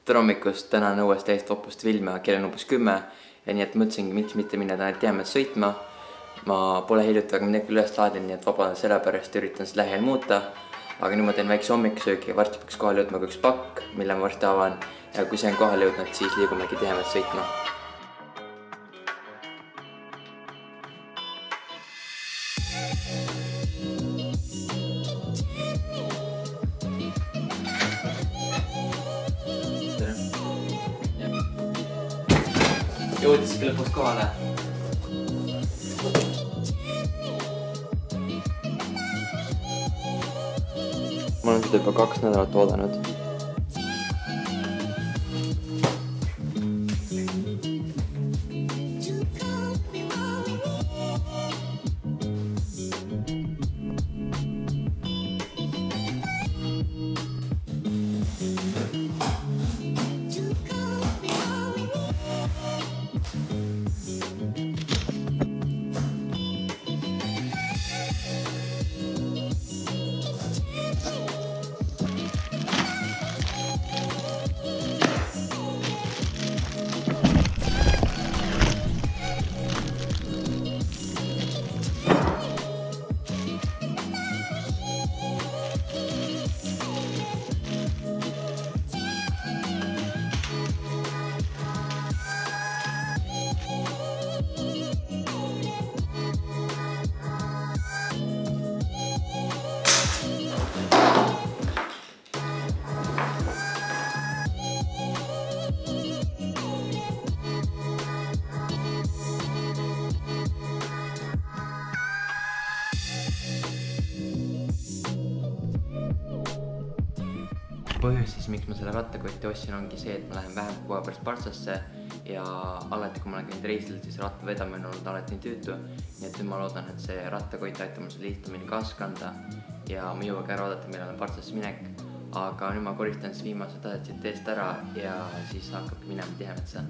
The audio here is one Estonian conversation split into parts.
tere hommikust, täna on õues täiesti vapust filmi, kell on umbes 10 ja nii et mõtlesingi, miks mitte minna täna Tihemets sõitma. Ma pole hiljuti väga midagi üles laadinud, nii et vabandan selle pärast ja üritan seda lähiajal muuta. Aga nüüd ma teen väikse hommikusöögi ja varsti peaks kohale jõudma ka üks pakk, mille ma varsti avan ja kui see on kohale jõudnud, siis liigumegi Tihemets sõitma. Jõudis ikka lõpuks kohale. Ma olen seda juba 2 nädalat oodanud. Põhjus siis, miks ma selle rattakotti ostsin, ongi see, et ma lähen vähem kui 2 pärast Partsasse ja alati, kui ma olen käinud reisil, siis ratta vedamine on olnud alati nii tüütu. Nii et nüüd ma loodan, et see rattakott aitab mul seda lihtsamini kaasa kanda ja ma jõuagi ära oodata, millal on Partsasse minek. Aga nüüd ma koristan siis viimased asjad siit teest ära ja siis hakkabki minema Tihemetsa.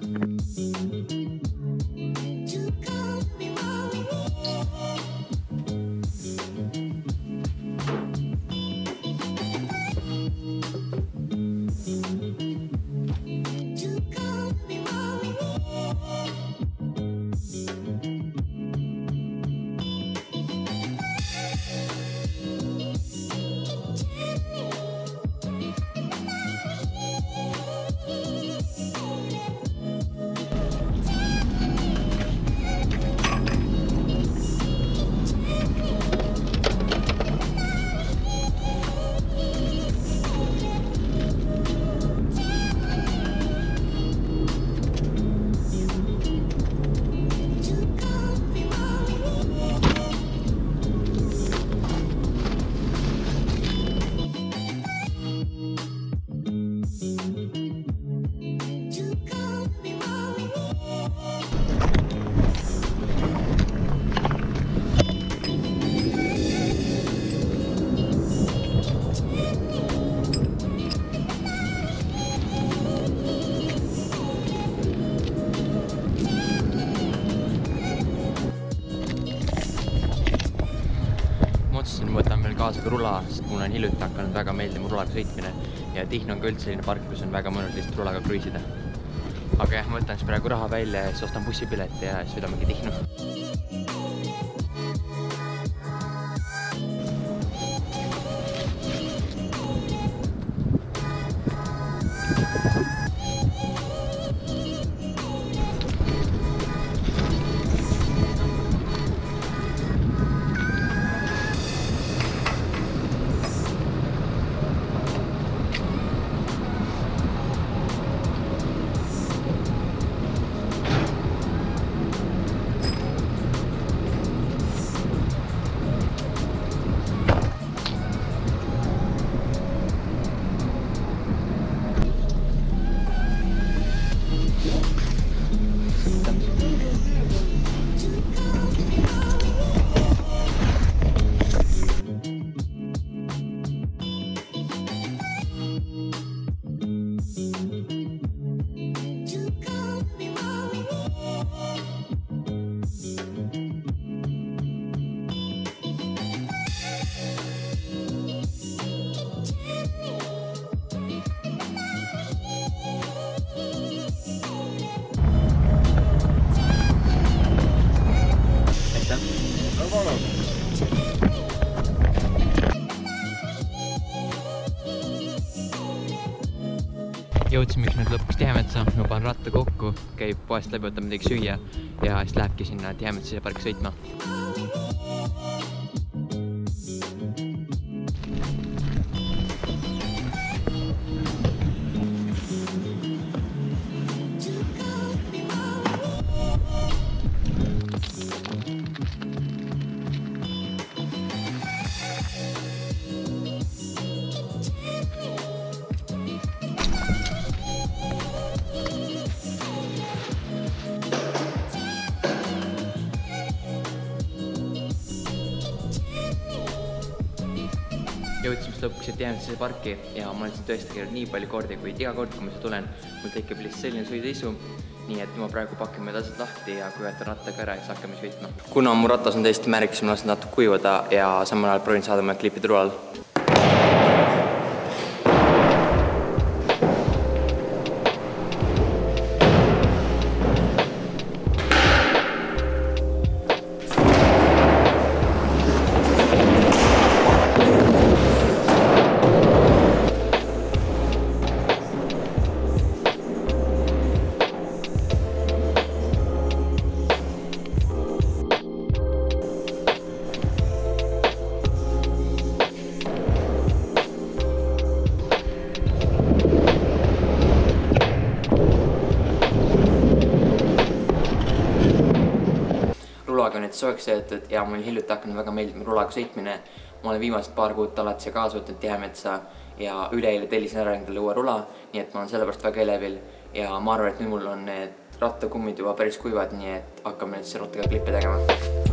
Ma võtan veel kaasa ka rula, sest mul on hiljuti hakanud väga meeldima rulaga sõitmine ja Tihnu on ka üldse selline park, kus on väga mõnus lihtsalt rulaga kruiisida. Aga jah, ma võtan siis praegu raha välja ja siis ostan bussipileti ja siis sõidamegi Tihnu. Jõudsime nüüd lõpuks Tihemetsa, ma panen ratta kokku, käib poest läbi, võtab midagi süüa ja siis lähebki sinna Tihemetsa siseparki sõitma. Jõudsime lõpuks Tihemetsa parki ja ma olen siin tõesti käinud nii palju kordi, kuid iga kord, kui ma siia tulen, mul tekib lihtsalt selline sõideisu. Nii et ma praegu pakin need asjad lahti ja kuivetan rattaga ära ja siis hakkame sõitma. Kuna mu ratas on tõesti märg, siis ma lasen natuke kuivada ja samal ajal proovin saada mõned klipid rulal. Rulaga on nüüd soeks sõetud ja mul hiljuti hakanud väga meeldima rulaga sõitmine. Ma olen viimased paar kuud alati siia kaasa võtnud Tihemetsa ja üleeile tellisin ära endale uue rula, nii et ma olen sellepärast väga elevil ja ma arvan, et nüüd mul on need rattakummid juba päris kuivad, nii et hakkame nüüd rattaga klippe tegema.